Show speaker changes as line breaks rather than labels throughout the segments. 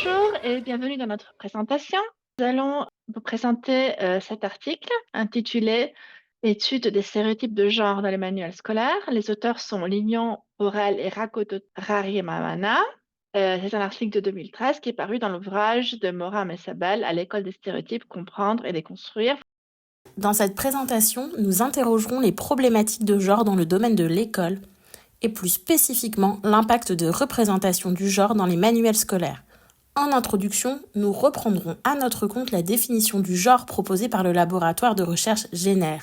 Bonjour et bienvenue dans notre présentation. Nous allons vous présenter cet article intitulé Étude des stéréotypes de genre dans les manuels scolaires. Les auteurs sont Lignon, Aurel et Rarimamana. C'est un article de 2013 qui est paru dans l'ouvrage de Morin Messabel à l'école des stéréotypes, comprendre et déconstruire.
Dans cette présentation, nous interrogerons les problématiques de genre dans le domaine de l'école et plus spécifiquement l'impact de représentation du genre dans les manuels scolaires. En introduction, nous reprendrons à notre compte la définition du genre proposée par le laboratoire de recherche Géner.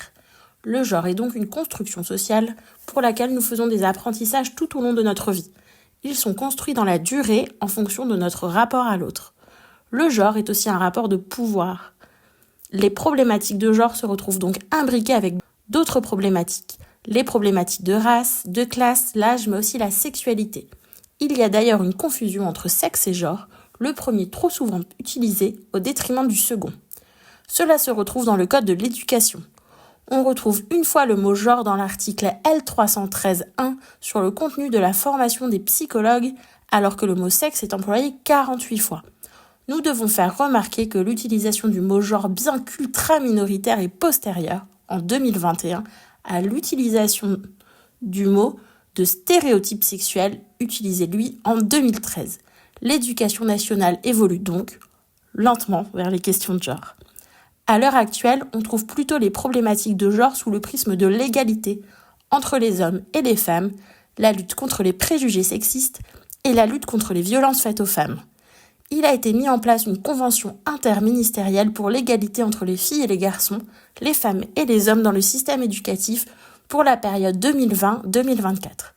Le genre est donc une construction sociale pour laquelle nous faisons des apprentissages tout au long de notre vie. Ils sont construits dans la durée en fonction de notre rapport à l'autre. Le genre est aussi un rapport de pouvoir. Les problématiques de genre se retrouvent donc imbriquées avec d'autres problématiques. Les problématiques de race, de classe, l'âge, mais aussi la sexualité. Il y a d'ailleurs une confusion entre sexe et genre, le premier trop souvent utilisé au détriment du second. Cela se retrouve dans le Code de l'éducation. On retrouve une fois le mot genre dans l'article L313.1 sur le contenu de la formation des psychologues, alors que le mot sexe est employé 48 fois. Nous devons faire remarquer que l'utilisation du mot genre, bien qu'ultra minoritaire, est postérieure, en 2021, à l'utilisation du mot de stéréotype sexuel, utilisé lui en 2013. L'éducation nationale évolue donc lentement vers les questions de genre. À l'heure actuelle, on trouve plutôt les problématiques de genre sous le prisme de l'égalité entre les hommes et les femmes, la lutte contre les préjugés sexistes et la lutte contre les violences faites aux femmes. Il a été mis en place une convention interministérielle pour l'égalité entre les filles et les garçons, les femmes et les hommes dans le système éducatif pour la période 2020-2024.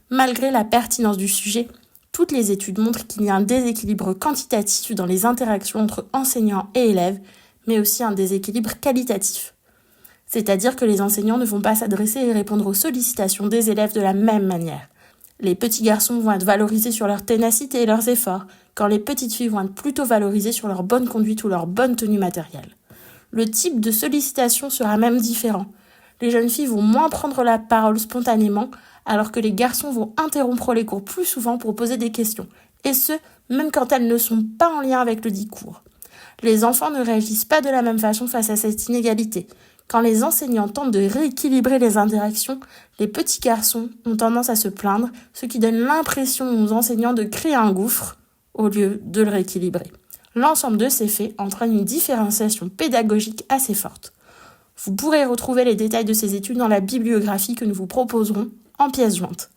Malgré la pertinence du sujet, toutes les études montrent qu'il y a un déséquilibre quantitatif dans les interactions entre enseignants et élèves, mais aussi un déséquilibre qualitatif. C'est-à-dire que les enseignants ne vont pas s'adresser et répondre aux sollicitations des élèves de la même manière. Les petits garçons vont être valorisés sur leur ténacité et leurs efforts, quand les petites filles vont être plutôt valorisées sur leur bonne conduite ou leur bonne tenue matérielle. Le type de sollicitation sera même différent. Les jeunes filles vont moins prendre la parole spontanément, alors que les garçons vont interrompre les cours plus souvent pour poser des questions, et ce, même quand elles ne sont pas en lien avec le dit cours. Les enfants ne réagissent pas de la même façon face à cette inégalité. Quand les enseignants tentent de rééquilibrer les interactions, les petits garçons ont tendance à se plaindre, ce qui donne l'impression aux enseignants de créer un gouffre au lieu de le rééquilibrer. L'ensemble de ces faits entraîne une différenciation pédagogique assez forte. Vous pourrez retrouver les détails de ces études dans la bibliographie que nous vous proposerons en pièces jointes.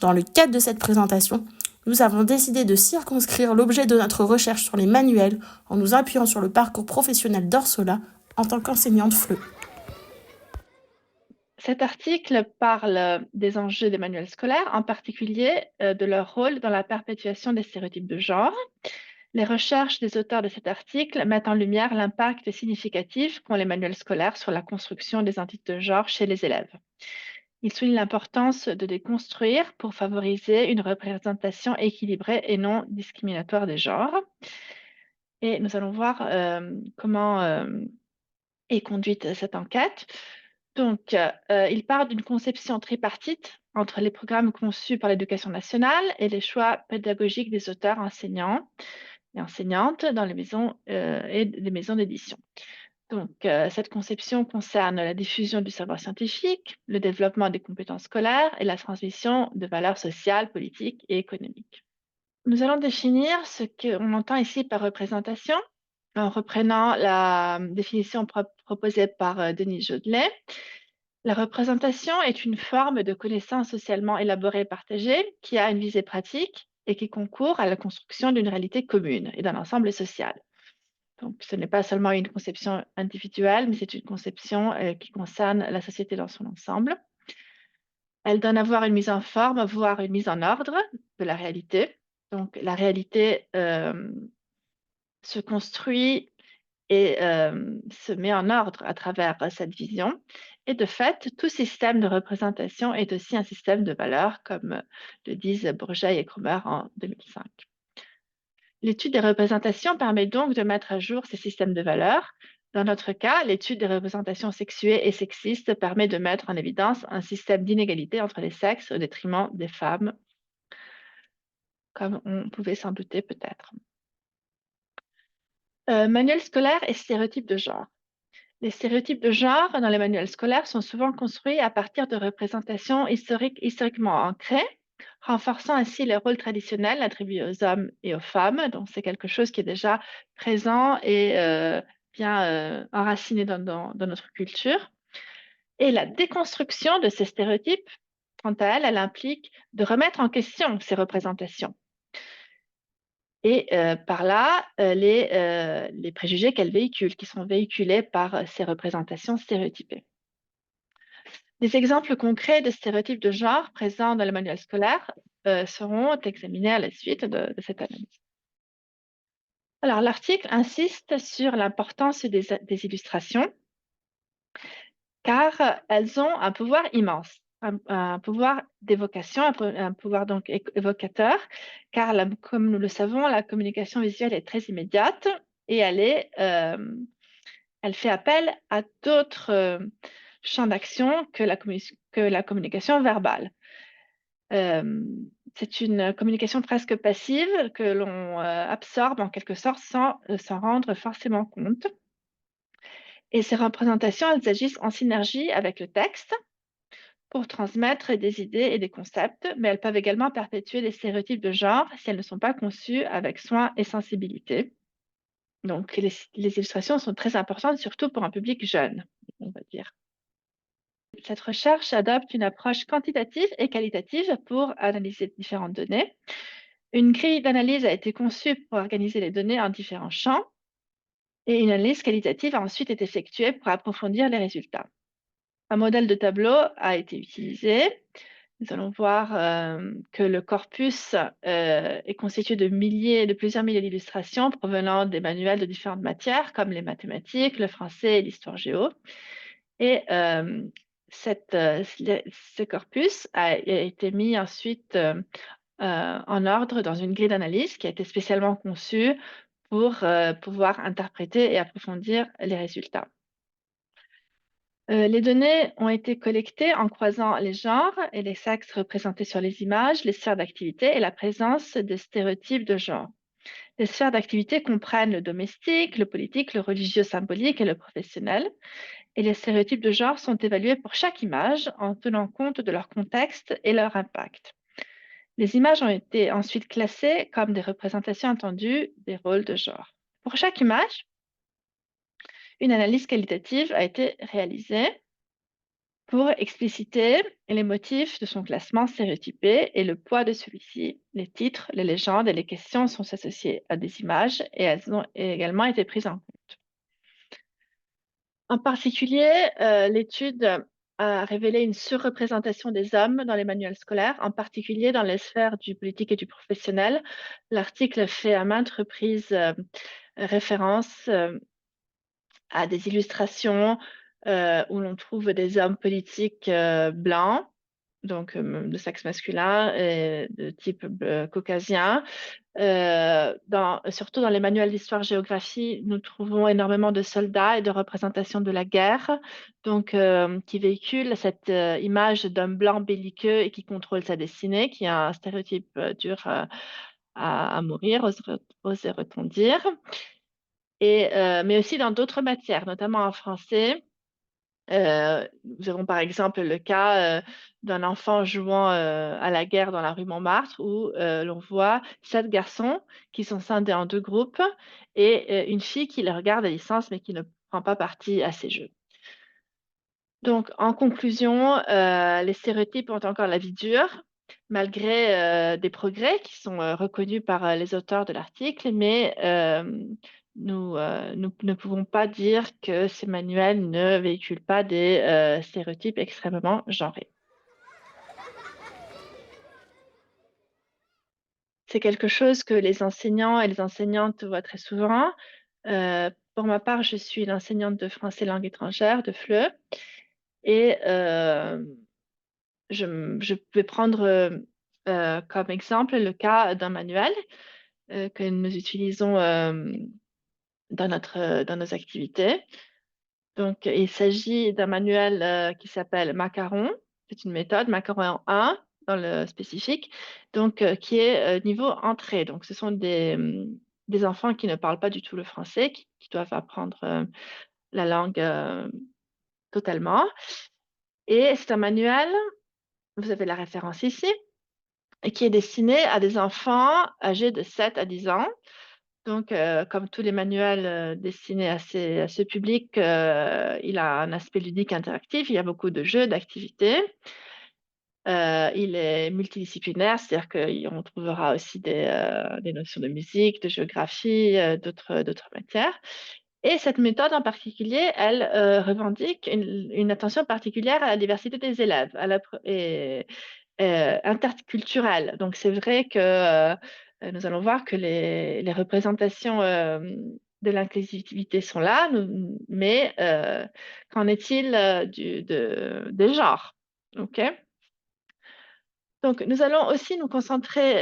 Dans le cadre de cette présentation, nous avons décidé de circonscrire l'objet de notre recherche sur les manuels en nous appuyant sur le parcours professionnel d'Orsola en tant qu'enseignante FLE.
Cet article parle des enjeux des manuels scolaires, en particulier de leur rôle dans la perpétuation des stéréotypes de genre. Les recherches des auteurs de cet article mettent en lumière l'impact significatif qu'ont les manuels scolaires sur la construction des entités de genre chez les élèves. Ils soulignent l'importance de déconstruire pour favoriser une représentation équilibrée et non discriminatoire des genres. Et nous allons voir comment est conduite cette enquête. Donc, il part d'une conception tripartite entre les programmes conçus par l'Éducation nationale et les choix pédagogiques des auteurs enseignants et enseignantes dans les maisons et les maisons d'édition. Donc, cette conception concerne la diffusion du savoir scientifique, le développement des compétences scolaires et la transmission de valeurs sociales, politiques et économiques. Nous allons définir ce qu'on entend ici par représentation en reprenant la définition proposée par Denis Jodelet. La représentation est une forme de connaissance socialement élaborée et partagée qui a une visée pratique et qui concourt à la construction d'une réalité commune et d'un ensemble social. Donc, ce n'est pas seulement une conception individuelle, mais c'est une conception qui concerne la société dans son ensemble. Elle donne à voir une mise en forme, voire une mise en ordre de la réalité. Donc, la réalité se construit et se met en ordre à travers cette vision. Et de fait, tout système de représentation est aussi un système de valeurs, comme le disent Bourget et Cromer en 2005. L'étude des représentations permet donc de mettre à jour ces systèmes de valeurs. Dans notre cas, l'étude des représentations sexuées et sexistes permet de mettre en évidence un système d'inégalité entre les sexes au détriment des femmes, comme on pouvait s'en douter peut-être. Manuel scolaire et stéréotypes de genre. Les stéréotypes de genre dans les manuels scolaires sont souvent construits à partir de représentations historiquement ancrées, renforçant ainsi les rôles traditionnels attribués aux hommes et aux femmes. Donc, c'est quelque chose qui est déjà présent et bien enraciné dans notre culture. Et la déconstruction de ces stéréotypes, quant à elle, elle implique de remettre en question ces représentations. Et par là, les préjugés qu'elle véhicule, qui sont véhiculés par ces représentations stéréotypées. Des exemples concrets de stéréotypes de genre présents dans le manuel scolaire seront examinés à la suite de cette analyse. Alors, l'article insiste sur l'importance des illustrations, car elles ont un pouvoir immense, un pouvoir d'évocation, un pouvoir donc évocateur, car comme nous le savons, la communication visuelle est très immédiate et elle fait appel à d'autres champs d'action que la communication verbale. C'est une communication presque passive que l'on absorbe en quelque sorte sans s'en rendre forcément compte. Et ces représentations, elles agissent en synergie avec le texte pour transmettre des idées et des concepts, mais elles peuvent également perpétuer des stéréotypes de genre si elles ne sont pas conçues avec soin et sensibilité. Donc, les illustrations sont très importantes, surtout pour un public jeune, on va dire. Cette recherche adopte une approche quantitative et qualitative pour analyser différentes données. Une grille d'analyse a été conçue pour organiser les données en différents champs et une analyse qualitative a ensuite été effectuée pour approfondir les résultats. Un modèle de tableau a été utilisé. Nous allons voir que le corpus est constitué de plusieurs milliers d'illustrations provenant des manuels de différentes matières comme les mathématiques, le français et l'histoire géo. Et ce corpus a été mis ensuite en ordre dans une grille d'analyse qui a été spécialement conçue pour pouvoir interpréter et approfondir les résultats. Les données ont été collectées en croisant les genres et les sexes représentés sur les images, les sphères d'activité et la présence de stéréotypes de genre. Les sphères d'activité comprennent le domestique, le politique, le religieux symbolique et le professionnel. Et les stéréotypes de genre sont évalués pour chaque image en tenant compte de leur contexte et leur impact. Les images ont été ensuite classées comme des représentations attendues des rôles de genre. Pour chaque image, une analyse qualitative a été réalisée pour expliciter les motifs de son classement stéréotypé et le poids de celui-ci. Les titres, les légendes et les questions sont associées à des images et elles ont également été prises en compte. En particulier, l'étude a révélé une surreprésentation des hommes dans les manuels scolaires, en particulier dans les sphères du politique et du professionnel. L'article fait à maintes reprises référence à des illustrations où l'on trouve des hommes politiques blancs, donc de sexe masculin et de type caucasien. Surtout dans les manuels d'histoire-géographie, nous trouvons énormément de soldats et de représentations de la guerre, donc qui véhiculent cette image d'un blanc belliqueux et qui contrôle sa destinée, qui est un stéréotype dur à mourir, oserait-on dire. Mais aussi dans d'autres matières, notamment en français. Nous avons par exemple le cas d'un enfant jouant à la guerre dans la rue Montmartre où l'on voit 7 garçons qui sont scindés en 2 groupes et une fille qui les regarde à distance mais qui ne prend pas partie à ces jeux. Donc, en conclusion, les stéréotypes ont encore la vie dure, malgré des progrès qui sont reconnus par les auteurs de l'article, mais nous ne pouvons pas dire que ces manuels ne véhiculent pas des stéréotypes extrêmement genrés. C'est quelque chose que les enseignants et les enseignantes voient très souvent. Pour ma part, je suis l'enseignante de français langue étrangère de FLE et je vais prendre comme exemple le cas d'un manuel que nous utilisons dans nos activités. Donc, il s'agit d'un manuel qui s'appelle Macaron. C'est une méthode, Macaron 1 dans le spécifique, donc qui est niveau entrée. Donc, ce sont des enfants qui ne parlent pas du tout le français, qui doivent apprendre, la langue, totalement et c'est un manuel, vous avez la référence ici et qui est destiné à des enfants âgés de 7 à 10 ans. Donc, comme tous les manuels, destinés à ce public, il a un aspect ludique interactif. Il y a beaucoup de jeux, d'activités. Il est multidisciplinaire, c'est-à-dire qu'on trouvera aussi des notions de musique, de géographie, d'autres matières. Et cette méthode en particulier, elle, revendique une attention particulière à la diversité des élèves, à la pre et interculturelle. Donc c'est vrai que, nous allons voir que les représentations, de l'inclusivité sont là, mais qu'en est-il, des genres? OK? Donc nous allons aussi nous concentrer,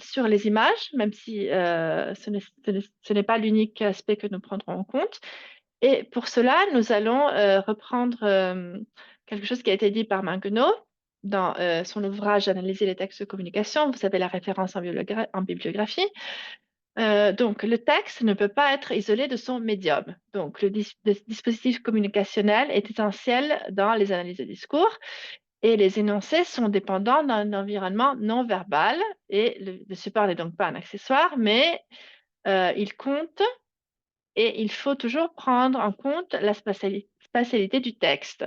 sur les images, même si, ce n'est pas l'unique aspect que nous prendrons en compte. Et pour cela, nous allons, reprendre, quelque chose qui a été dit par Manguenau dans, son ouvrage «Analyser les textes de communication». Vous avez la référence en bibliographie. Donc le texte ne peut pas être isolé de son médium. Donc le dispositif communicationnel est essentiel dans les analyses de discours et les énoncés sont dépendants d'un environnement non verbal et le support n'est donc pas un accessoire, mais, il compte et il faut toujours prendre en compte la spatialité du texte.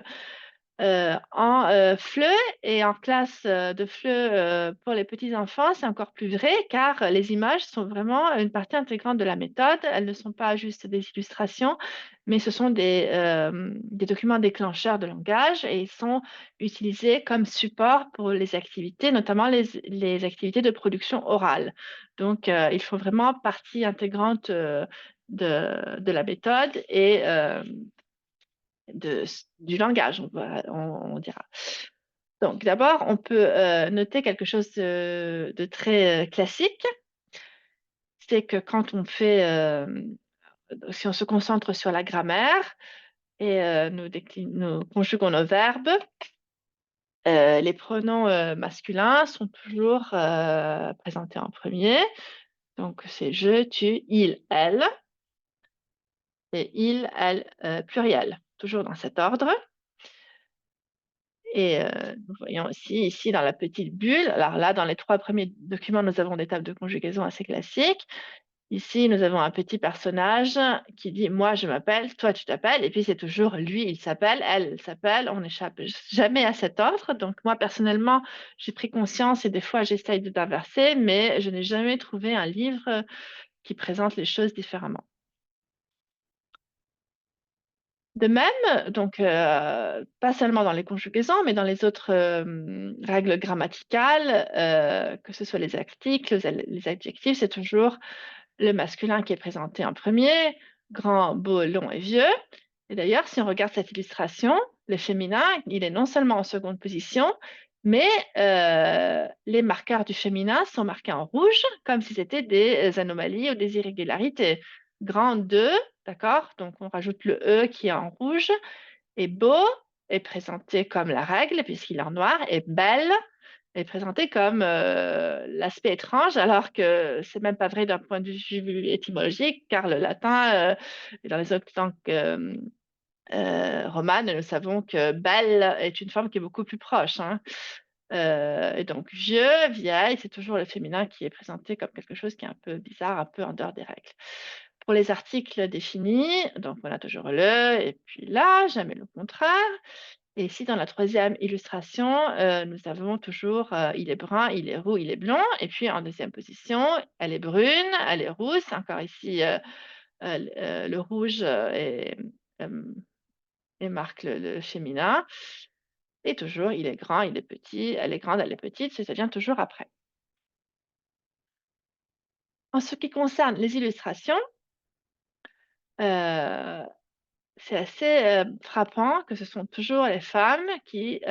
En, FLE et en classe, de FLE, pour les petits enfants, c'est encore plus vrai car les images sont vraiment une partie intégrante de la méthode. Elles ne sont pas juste des illustrations, mais ce sont des documents déclencheurs de langage et ils sont utilisés comme support pour les activités, notamment les activités de production orale. Donc, ils font vraiment partie intégrante, de la méthode et du langage, on dira. Donc d'abord, on peut, noter quelque chose de très, classique. C'est que quand on fait, si on se concentre sur la grammaire et nous conjuguons nos verbes, les pronoms, masculins sont toujours, présentés en premier. Donc c'est je, tu, il, elle et il, elle, pluriel, toujours dans cet ordre. Et nous voyons aussi ici dans la petite bulle, alors là, dans les 3 premiers documents, nous avons des tables de conjugaison assez classiques. Ici, nous avons un petit personnage qui dit: «Moi, je m'appelle, toi, tu t'appelles» et puis c'est toujours lui, il s'appelle, elle s'appelle, on n'échappe jamais à cet ordre. Donc moi, personnellement, j'ai pris conscience et des fois j'essaye d'inverser, mais je n'ai jamais trouvé un livre qui présente les choses différemment. De même, donc pas seulement dans les conjugaisons, mais dans les autres, règles grammaticales, que ce soit les articles, les adjectifs, c'est toujours le masculin qui est présenté en premier, grand, beau, long et vieux. Et d'ailleurs, si on regarde cette illustration, le féminin, il est non seulement en seconde position, mais les marqueurs du féminin sont marqués en rouge, comme si c'était des anomalies ou des irrégularités. Grand 2, d'accord? Donc on rajoute le E qui est en rouge et beau est présenté comme la règle puisqu'il est en noir et belle est présenté comme, l'aspect étrange alors que c'est même pas vrai d'un point de vue étymologique car le latin, et dans les autres langues, romanes, nous savons que belle est une forme qui est beaucoup plus proche, hein. Et donc vieux, vieille, c'est toujours le féminin qui est présenté comme quelque chose qui est un peu bizarre, un peu en dehors des règles. Pour les articles définis, donc on a toujours le et puis la, jamais le contraire. Et ici, dans la troisième illustration, nous avons toujours, il est brun, il est roux, il est blond. Et puis en deuxième position, elle est brune, elle est rousse. Encore ici, le rouge hem, et marque le féminin. Et toujours, il est grand, il est petit, elle est grande, elle est petite, ça vient toujours après. En ce qui concerne les illustrations, heu c'est assez, frappant que ce sont toujours les femmes qui,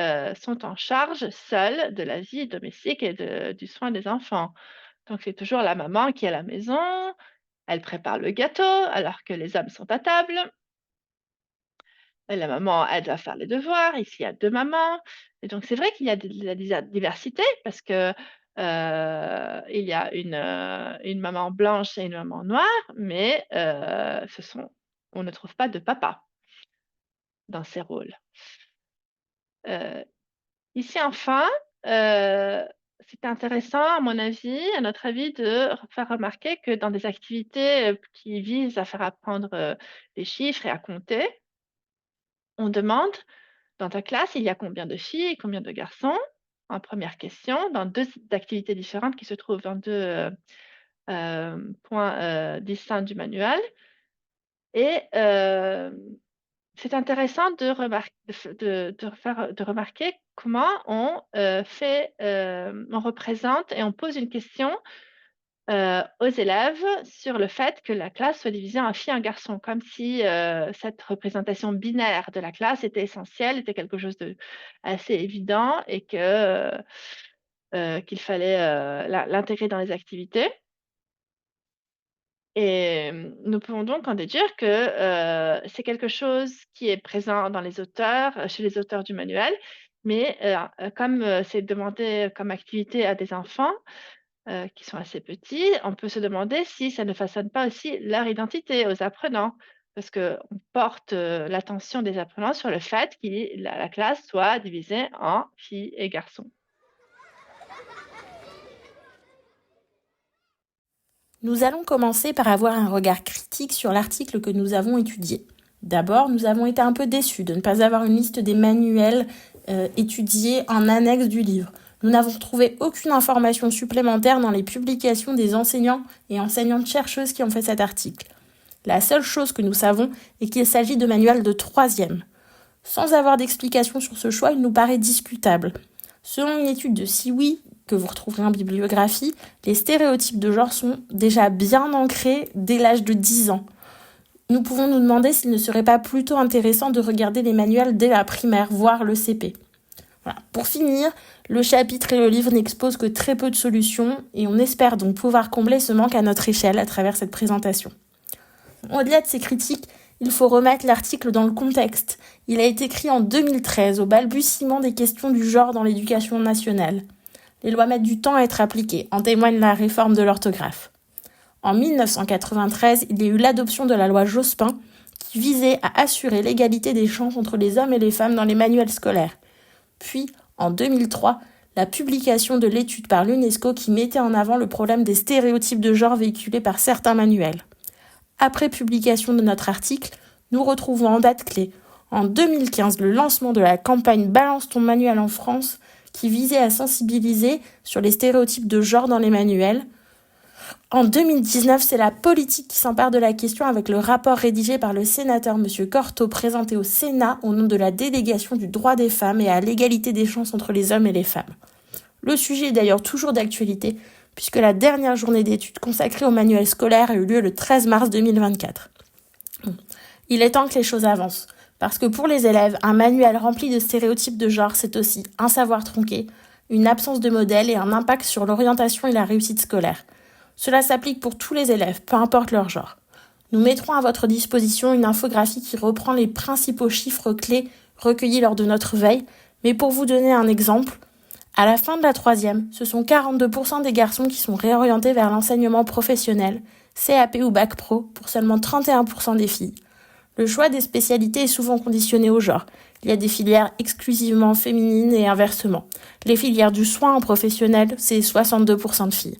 sont en charge seules de la vie domestique et du soin des enfants. Donc c'est toujours la maman qui est à la maison, elle prépare le gâteau alors que les hommes sont à table. Et la maman aide à faire les devoirs, ici il y a 2 mamans et donc c'est vrai qu'il y a de la diversité parce que, Il y a une maman blanche et une maman noire, mais on ne trouve pas de papa dans ces rôles. Heu, Ici enfin, heu, c'est intéressant à mon avis, à notre avis, de faire remarquer que dans des activités, qui visent à faire apprendre, les chiffres et à compter, on demande: «Dans ta classe, il y a combien de filles et combien de garçons?» En première question, dans 2 activités différentes qui se trouvent dans 2 points, distincts du manuel et c'est intéressant de remarq de f de remarquer comment on représente et on pose une question, aux élèves sur le fait que la classe soit divisée en filles et en garçons, comme si, cette représentation binaire de la classe était essentielle, était quelque chose de assez évident et qu'il fallait, l'intégrer dans les activités. Et nous pouvons donc en déduire que, c'est quelque chose qui est présent dans les auteurs, chez les auteurs du manuel, mais, comme, c'est demandé comme activité à des enfants, qui sont assez petits, on peut se demander si ça ne façonne pas aussi leur identité aux apprenants. Parce qu'on porte, l'attention des apprenants sur le fait que la classe soit divisée en filles et garçons.
Nous allons commencer par avoir un regard critique sur l'article que nous avons étudié. D'abord, nous avons été un peu déçus de ne pas avoir une liste des manuels étudiés en annexe du livre. Nous n'avons trouvé aucune information supplémentaire dans les publications des enseignants et enseignantes chercheuses qui ont fait cet article. La seule chose que nous savons est qu'il s'agit de manuels de 3e. Sans avoir d'explication sur ce choix, il nous paraît discutable. Selon une étude de Sioui, que vous retrouverez en bibliographie, les stéréotypes de genre sont déjà bien ancrés dès l'âge de 10 ans. Nous pouvons nous demander s'il ne serait pas plutôt intéressant de regarder les manuels dès la primaire, voire le CP. Voilà. Pour finir, le chapitre et le livre n'exposent que très peu de solutions et on espère donc pouvoir combler ce manque à notre échelle à travers cette présentation. Au-delà de ces critiques, il faut remettre l'article dans le contexte. Il a été écrit en 2013, au balbutiement des questions du genre dans l'éducation nationale. Les lois mettent du temps à être appliquées, en témoigne la réforme de l'orthographe. En 1993, il y a eu l'adoption de la loi Jospin, qui visait à assurer l'égalité des chances entre les hommes et les femmes dans les manuels scolaires. Puis, en 2003, la publication de l'étude par l'UNESCO qui mettait en avant le problème des stéréotypes de genre véhiculés par certains manuels. Après publication de notre article, nous retrouvons en date clé, en 2015, le lancement de la campagne Balance ton manuel en France, qui visait à sensibiliser sur les stéréotypes de genre dans les manuels. En 2019, c'est la politique qui s'empare de la question avec le rapport rédigé par le sénateur M. Cortot présenté au Sénat au nom de la délégation du droit des femmes et à l'égalité des chances entre les hommes et les femmes. Le sujet est d'ailleurs toujours d'actualité, puisque la dernière journée d'études consacrée au manuel scolaire a eu lieu le 13 mars 2024. Il est temps que les choses avancent, parce que pour les élèves, un manuel rempli de stéréotypes de genre, c'est aussi un savoir tronqué, une absence de modèle et un impact sur l'orientation et la réussite scolaire. Cela s'applique pour tous les élèves, peu importe leur genre. Nous mettrons à votre disposition une infographie qui reprend les principaux chiffres clés recueillis lors de notre veille, mais pour vous donner un exemple, à la fin de la 3e, ce sont 42% des garçons qui sont réorientés vers l'enseignement professionnel, CAP ou Bac Pro, pour seulement 31% des filles. Le choix des spécialités est souvent conditionné au genre. Il y a des filières exclusivement féminines et inversement. Les filières du soin en professionnel, c'est 62% de filles.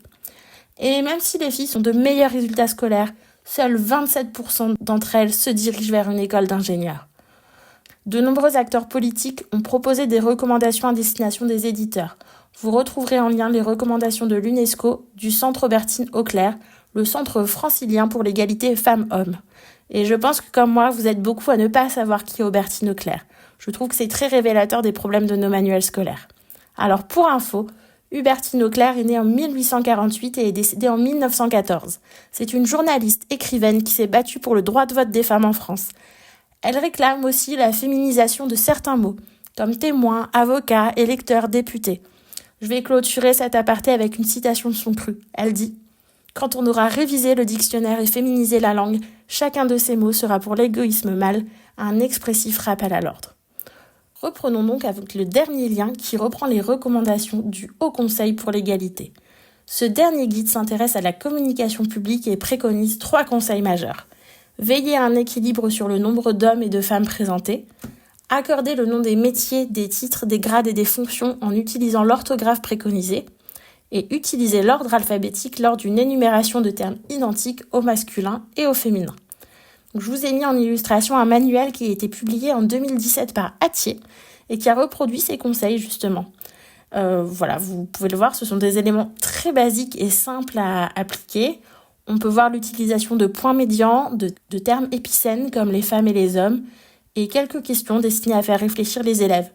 Et même si les filles sont de meilleurs résultats scolaires, seuls 27% d'entre elles se dirigent vers une école d'ingénieurs. De nombreux acteurs politiques ont proposé des recommandations à destination des éditeurs. Vous retrouverez en lien les recommandations de l'UNESCO, du Centre Aubertine Auclair, le Centre francilien pour l'égalité femmes-hommes. Et je pense que comme moi, vous êtes beaucoup à ne pas savoir qui est Aubertine Auclair. Je trouve que c'est très révélateur des problèmes de nos manuels scolaires. Alors pour info, Hubertine Auclair est née en 1848 et est décédée en 1914. C'est une journaliste écrivaine qui s'est battue pour le droit de vote des femmes en France. Elle réclame aussi la féminisation de certains mots, comme témoin, avocat, électeur, député. Je vais clôturer cet aparté avec une citation de son cru. Elle dit « Quand on aura révisé le dictionnaire et féminisé la langue, chacun de ces mots sera pour l'égoïsme mâle un expressif rappel à l'ordre. » Reprenons donc avec le dernier lien qui reprend les recommandations du Haut Conseil pour l'égalité. Ce dernier guide s'intéresse à la communication publique et préconise 3 conseils majeurs. Veiller à un équilibre sur le nombre d'hommes et de femmes présentés, accorder le nom des métiers, des titres, des grades et des fonctions en utilisant l'orthographe préconisée, et utiliser l'ordre alphabétique lors d'une énumération de termes identiques au masculin et au féminin. Donc, je vous ai mis en illustration un manuel qui a été publié en 2017 par Hatier et qui a reproduit ces conseils justement. Voilà, vous pouvez le voir, ce sont des éléments très basiques et simples à appliquer. On peut voir l'utilisation de points médians, de termes épicènes comme les femmes et les hommes, et quelques questions destinées à faire réfléchir les élèves.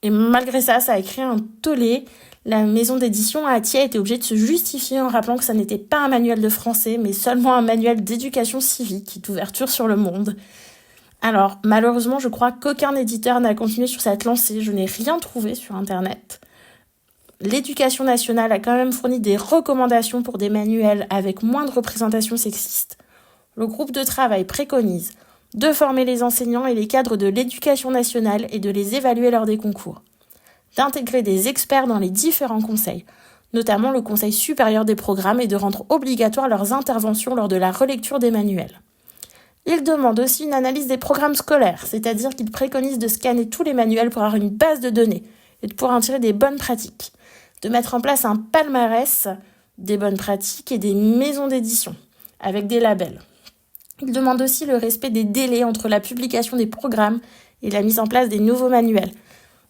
Et malgré ça, ça a créé un tollé. La maison d'édition à Hatier a été obligée de se justifier en rappelant que ça n'était pas un manuel de français, mais seulement un manuel d'éducation civique et d'ouverture sur le monde. Alors, malheureusement, je crois qu'aucun éditeur n'a continué sur cette lancée. Je n'ai rien trouvé sur Internet. L'Éducation nationale a quand même fourni des recommandations pour des manuels avec moins de représentation sexiste. Le groupe de travail préconise de former les enseignants et les cadres de l'éducation nationale et de les évaluer lors des concours, d'intégrer des experts dans les différents conseils, notamment le Conseil supérieur des programmes, et de rendre obligatoire leurs interventions lors de la relecture des manuels. Il demande aussi une analyse des programmes scolaires, c'est-à-dire qu'il préconise de scanner tous les manuels pour avoir une base de données et de pouvoir en tirer des bonnes pratiques, de mettre en place un palmarès des bonnes pratiques et des maisons d'édition avec des labels. Il demande aussi le respect des délais entre la publication des programmes et la mise en place des nouveaux manuels,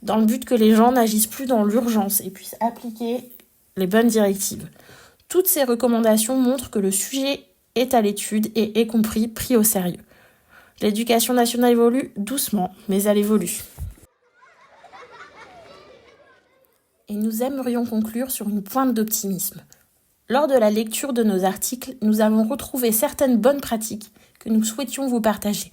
dans le but que les gens n'agissent plus dans l'urgence et puissent appliquer les bonnes directives. Toutes ces recommandations montrent que le sujet est à l'étude et est compris, pris au sérieux. L'éducation nationale évolue doucement, mais elle évolue. Et nous aimerions conclure sur une pointe d'optimisme. Lors de la lecture de nos articles, nous avons retrouvé certaines bonnes pratiques que nous souhaitions vous partager.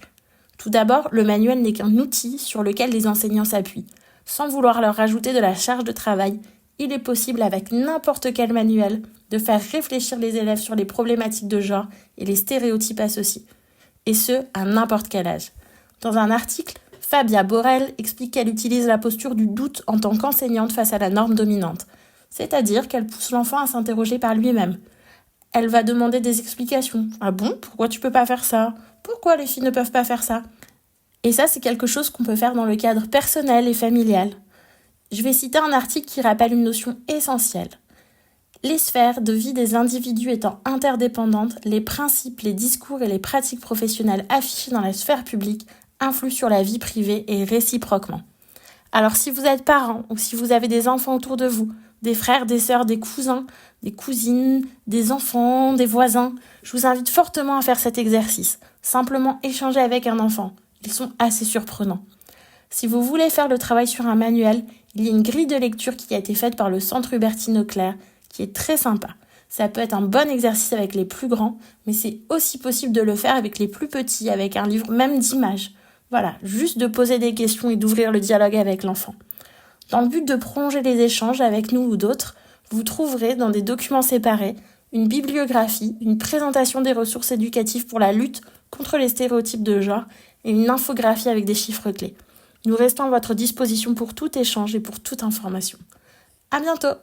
Tout d'abord, le manuel n'est qu'un outil sur lequel les enseignants s'appuient. Sans vouloir leur rajouter de la charge de travail, il est possible avec n'importe quel manuel de faire réfléchir les élèves sur les problématiques de genre et les stéréotypes associés. Et ce, à n'importe quel âge. Dans un article, Fabia Borel explique qu'elle utilise la posture du doute en tant qu'enseignante face à la norme dominante. C'est-à-dire qu'elle pousse l'enfant à s'interroger par lui-même. Elle va demander des explications. « Ah bon, pourquoi tu peux pas faire ça ? Pourquoi les filles ne peuvent pas faire ça ?» Et ça, c'est quelque chose qu'on peut faire dans le cadre personnel et familial. Je vais citer un article qui rappelle une notion essentielle. Les sphères de vie des individus étant interdépendantes, les principes, les discours et les pratiques professionnelles affichés dans la sphère publique influent sur la vie privée et réciproquement. Alors si vous êtes parent ou si vous avez des enfants autour de vous, des frères, des sœurs, des cousins, des cousines, des enfants, des voisins, je vous invite fortement à faire cet exercice. Simplement échanger avec un enfant. Ils sont assez surprenants. Si vous voulez faire le travail sur un manuel, il y a une grille de lecture qui a été faite par le Centre Hubertine Auclair, qui est très sympa. Ça peut être un bon exercice avec les plus grands, mais c'est aussi possible de le faire avec les plus petits, avec un livre même d'images. Voilà, juste de poser des questions et d'ouvrir le dialogue avec l'enfant. Dans le but de prolonger les échanges avec nous ou d'autres, vous trouverez dans des documents séparés une bibliographie, une présentation des ressources éducatives pour la lutte contre les stéréotypes de genre et une infographie avec des chiffres clés. Nous restons à votre disposition pour tout échange et pour toute information. À bientôt!